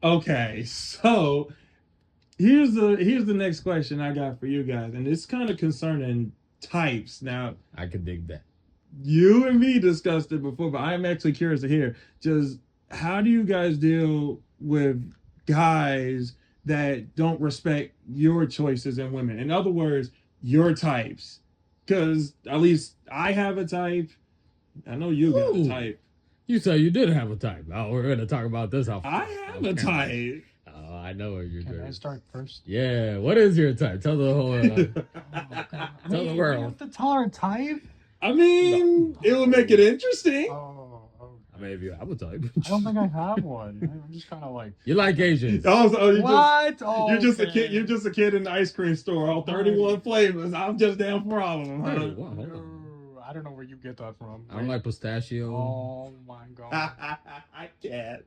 Okay, so here's the next question I got for you guys, and it's kind of concerning types. Now, I could dig that. you and me discussed it before, but I'm actually curious to hear just how do you guys deal with guys that don't respect your choices in women? In other words, your types. Because at least I have a type. I know you got a Ooh, type. you said you did have a type. Oh, we're gonna talk about this off I have off a camera. type. Oh, I know what you're Can I doing. start first? Yeah, what is your type? Tell the whole, Oh, God. tell the We world. have to tell our type? I No, mean, it would make it interesting. Oh, I okay. mean, if you have a type, I don't think I have one. I'm just kind of like, you like Asians. Oh, so what? you're just a kid. Okay. You're just a kid in the ice cream store. All 31 flavors. I'm just down for all of them, Hey, huh? wow, hold on. No, I don't know where you get that from. I don't Wait. like pistachio, Oh my God. I can't.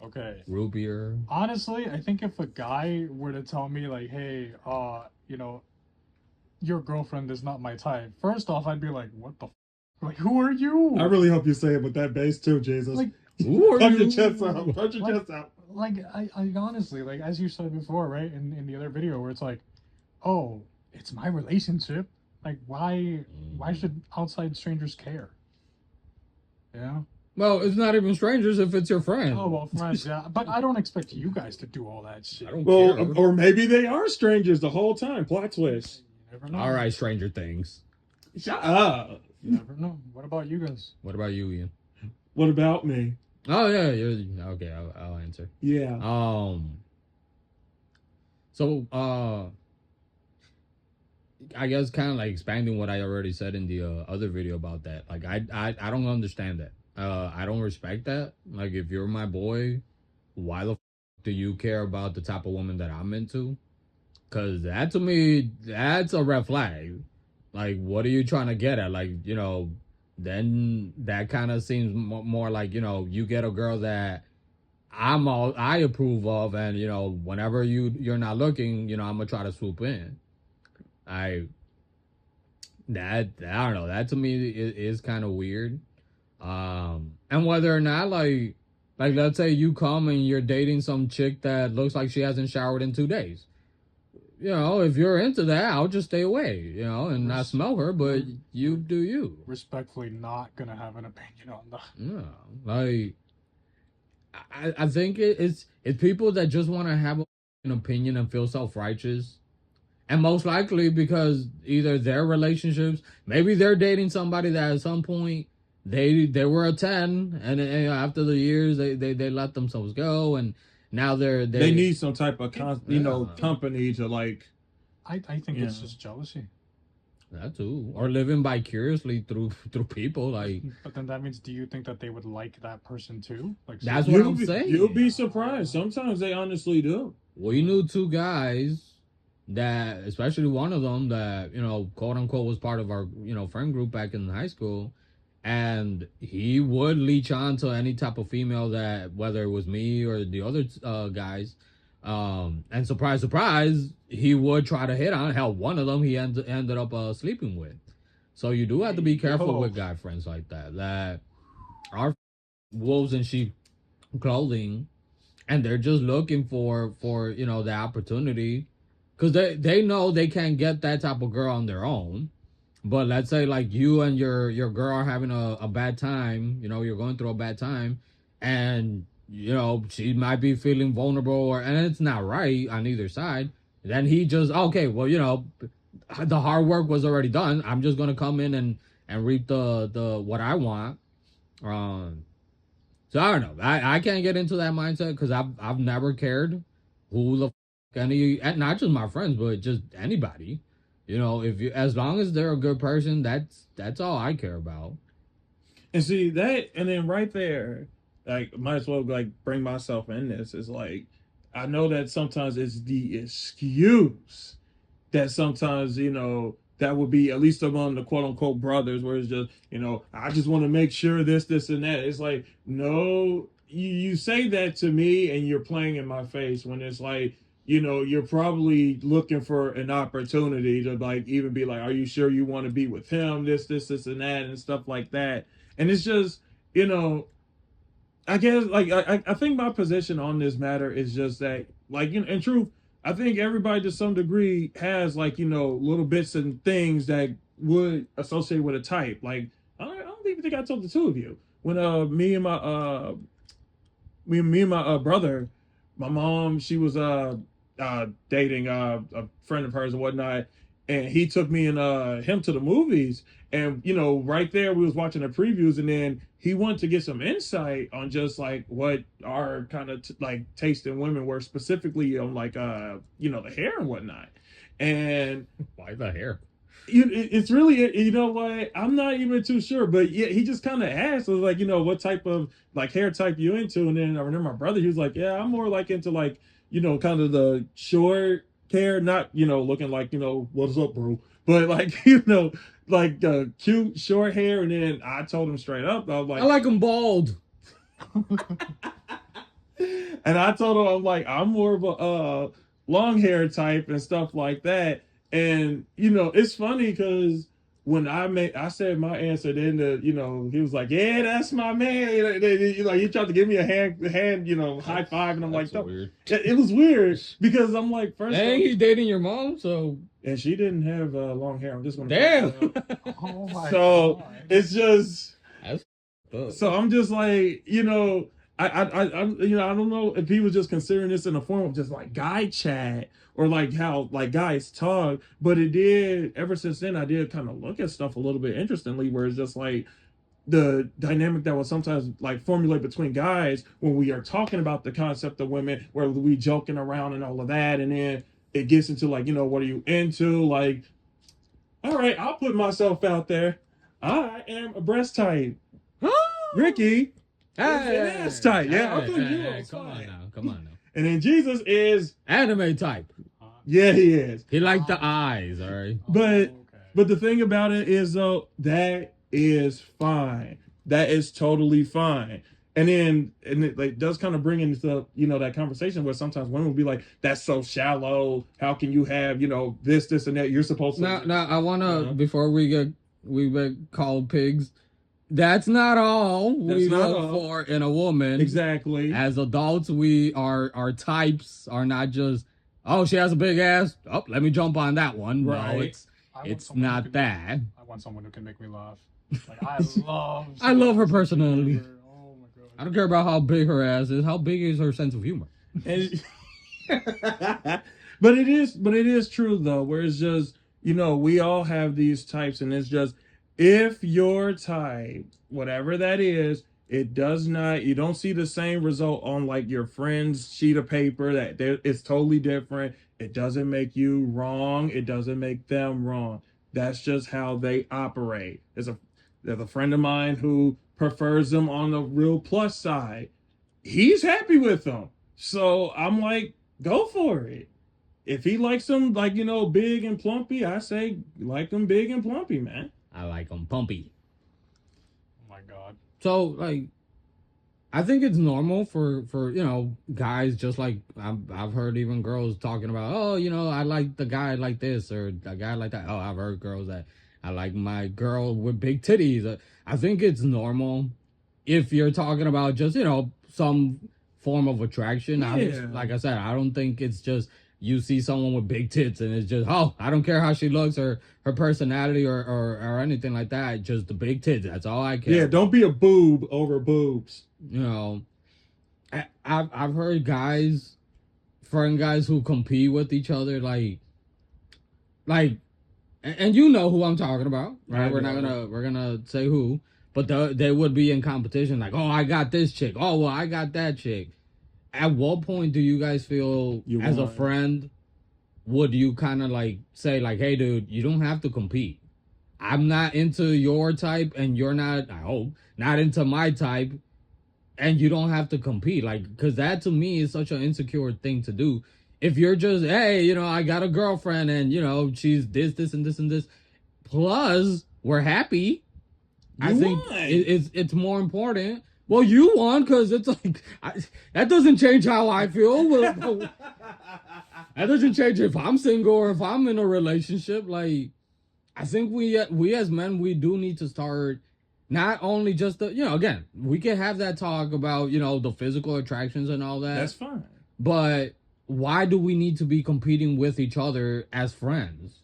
Okay. root beer. Honestly, I think if a guy were to tell me like, hey, your girlfriend is not my type. First off, I'd be like, what the like, who are you? I really hope you say it with that bass too, Jesus. Like, Who are Punch your you? chest out. Punch your Like- chest out. like I honestly, like as you said before, right, in the other video where it's like, oh, it's my relationship. Like, why should outside strangers care? Yeah. Well, it's not even strangers if it's your friend. Oh well, friends, yeah. But I don't expect you guys to do all that shit. I don't Well, care. or maybe they are strangers the whole time. Plot twist. You never know. All right, Stranger Things. Shut up. You never know. What about you guys? What about you, Ian? What about me? Oh yeah, you're okay. I'll answer. Yeah. So I guess kind of like expanding what I already said in the other video about that. Like I don't understand that. I don't respect that. Like if you're my boy, why the do you care about the type of woman that I'm into? Cause that to me, that's a red flag. Like, what are you trying to get at? Like, then that kind of seems more like, you get a girl that I approve of, and whenever you're not looking, I'm gonna try to swoop in. I I don't know. That to me is kind of weird. And whether or not like let's say you come and you're dating some chick that looks like she hasn't showered in 2 days. If you're into that, I'll just stay away, and not smell her, but you do you. Respectfully, not gonna have an opinion on that. Yeah, like I think it's people that just want to have an opinion and feel self-righteous, and most likely because either their relationships, maybe they're dating somebody that at some point they were a 10, and after the years they let themselves go, and now They need some type of Yeah. company to like. I think it's Yeah. just jealousy. that too, or living vicariously through people. Like But then that means, do you think that they would like that person too? Like, That's seriously? what I'm saying. You'll be surprised. Sometimes they honestly do. we knew two guys that, especially one of them that quote unquote was part of our friend group back in high school, and he would leech on to any type of female that, whether it was me or the other guys, and surprise surprise, he would try to hit on. Hell, one of them he ended up sleeping with. So you do have to be careful with guy friends like that are wolves in sheep clothing, and they're just looking for the opportunity, because they know they can't get that type of girl on their own. But let's say like you and your girl are having a bad time, you're going through a bad time, and she might be feeling vulnerable, and it's not right on either side. Then he just, okay, well, the hard work was already done. I'm just gonna come in and reap the what I want. So I don't know. I can't get into that mindset because I've never cared who the any, and not just my friends, but just anybody. If you, as long as they're a good person, that's all I care about. And see that, and then right there, like, might as well like bring myself in this. It's like I know that sometimes it's the excuse that sometimes that would be at least among the quote unquote brothers, where it's just I just want to make sure this, and that. It's like no, you say that to me, and you're playing in my face when it's like you're probably looking for an opportunity to like even be like, are you sure you want to be with him? This, and that, and stuff like that. And it's just, you know, I guess like I think my position on this matter is just that like in truth, I think everybody to some degree has like little bits and things that would associate with a type. Like I don't even think I told the two of you when me and my brother, my mom, she was dating a friend of hers and whatnot, and he took me and him to the movies, and right there we was watching the previews, and then he wanted to get some insight on just like what our kind of like taste in women were specifically on like the hair and whatnot, and Why the hair? it's really what I'm not even too sure, but yeah, he just kind of asked, was like, what type of like hair type you into, and then I remember my brother, he was like, yeah, I'm more like into like kind of the short hair, not looking like what's up, bro, but like like the cute short hair, and then I told him straight up, I was I like, like them bald. and I told him I'm like I'm more of a long hair type and stuff like that. And it's funny because when I said my answer, then he was like, "Yeah, that's my man." He tried to give me a hand, high five, and I'm That's like, weird. It was weird because I'm like, first Hey, off, he's dating your mom, so and she didn't have long hair. I'm just gonna damn. Oh my so god. it's just. That's up. So I'm just like, I don't know if he was just considering this in the form of just like guy chat or like how like guys talk, but it did ever since then I did kind of look at stuff a little bit interestingly, where it's just like the dynamic that was sometimes like formulate between guys when we are talking about the concept of women, where we joking around and all of that, and then it gets into like, what are you into? Like, all right, I'll put myself out there. I am a breast type. Ricky is an ass type. Yeah, I'll put you on. Come on now. Come on now. And then Jesus is, Anime type. yeah, he is. He liked the eyes, all right? But okay. but the thing about it is though, that is fine. That is totally fine. And then it like does kind of bring into that conversation where sometimes women will be like, "That's so shallow. How can you have this and that? You're supposed to." Now I wanna before we get called pigs. That's not all we look for in a woman. Exactly. As adults, our types are not just, oh, she has a big ass. Oh, let me jump on that one. Right. No, I want it's someone who not can- that. I want someone who can make me laugh. Like I I love her personality. Oh my god. I don't care about how big her ass is. How big is her sense of humor? And, but it is true though, where it's just we all have these types, and it's just if your type, whatever that is, it does not, you don't see the same result on like your friend's sheet of paper, it's totally different. It doesn't make you wrong, it doesn't make them wrong. That's just how they operate. There's a friend of mine who prefers them on the real plus side. He's happy with them. So I'm like, go for it. If he likes them like, big and plumpy, I say like them big and plumpy, man. I like them pumpy. Oh my god. So, like, I think it's normal for guys, just like I've heard even girls talking about, oh, I like the guy like this or a guy like that. Oh, I've heard girls that I like my girl with big titties. I think it's normal if you're talking about just, some form of attraction. Yeah. Like I said, I don't think it's just you see someone with big tits and it's just, oh, I don't care how she looks or her personality or anything like that. Just the big tits. That's all I care. Yeah, don't be a boob over boobs. I've heard friend guys who compete with each other, and you know who I'm talking about, right? We're gonna say who, but they would be in competition, like, oh, I got this chick. Oh, well, I got that chick. At what point do you guys feel as a friend, would you kind of like say like, hey, dude, you don't have to compete. I'm not into your type and you're not, I hope, not into my type, and you don't have to compete. Like, because that to me is such an insecure thing to do. If you're just, hey, I got a girlfriend and, she's this and this and this, plus we're happy. I think it's more important. Well, you won because it's like, that doesn't change how I feel. That doesn't change if I'm single or if I'm in a relationship. Like, I think we as men, we do need to start Not only just the, again, we can have that talk about, the physical attractions and all that. That's fine. But why do we need to be competing with each other as friends?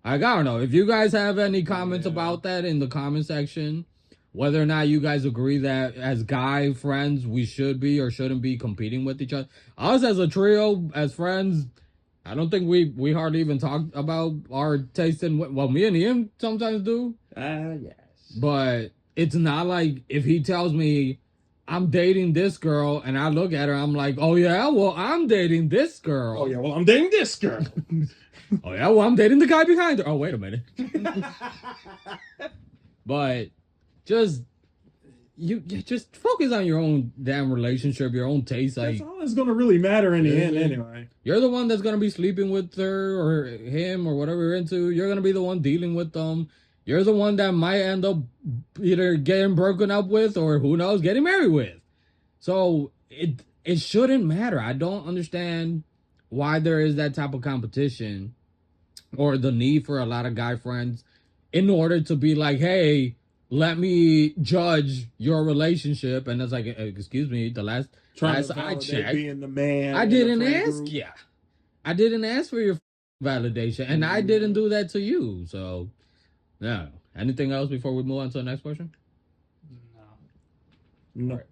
I don't know. If you guys have any comments about that in the comment section, whether or not you guys agree that as guy friends we should be or shouldn't be competing with each other. Us as a trio, as friends, I don't think we hardly even talk about our taste in, well, me and him sometimes do. Yes. But it's not like if he tells me I'm dating this girl and I look at her, I'm like, oh yeah, well, I'm dating this girl. Oh yeah, well, I'm dating this girl. Oh yeah, well, I'm dating the guy behind her. Oh, wait a minute. But you just focus on your own damn relationship, your own taste. That's Like, all that's gonna really matter in the end, anyway. you're the one that's gonna be sleeping with her or him or whatever you're into. You're gonna be the one dealing with them. You're the one that might end up either getting broken up with or who knows, getting married with. So it shouldn't matter. I don't understand why there is that type of competition or the need for a lot of guy friends in order to be like, hey, let me judge your relationship. And it's like, excuse me, the last Trying last to I validate checked, being the man. I in the didn't friend ask group. you. I didn't ask for your validation, and I didn't do that to you. So, no. Anything else before we move on to the next question? No. No. All right.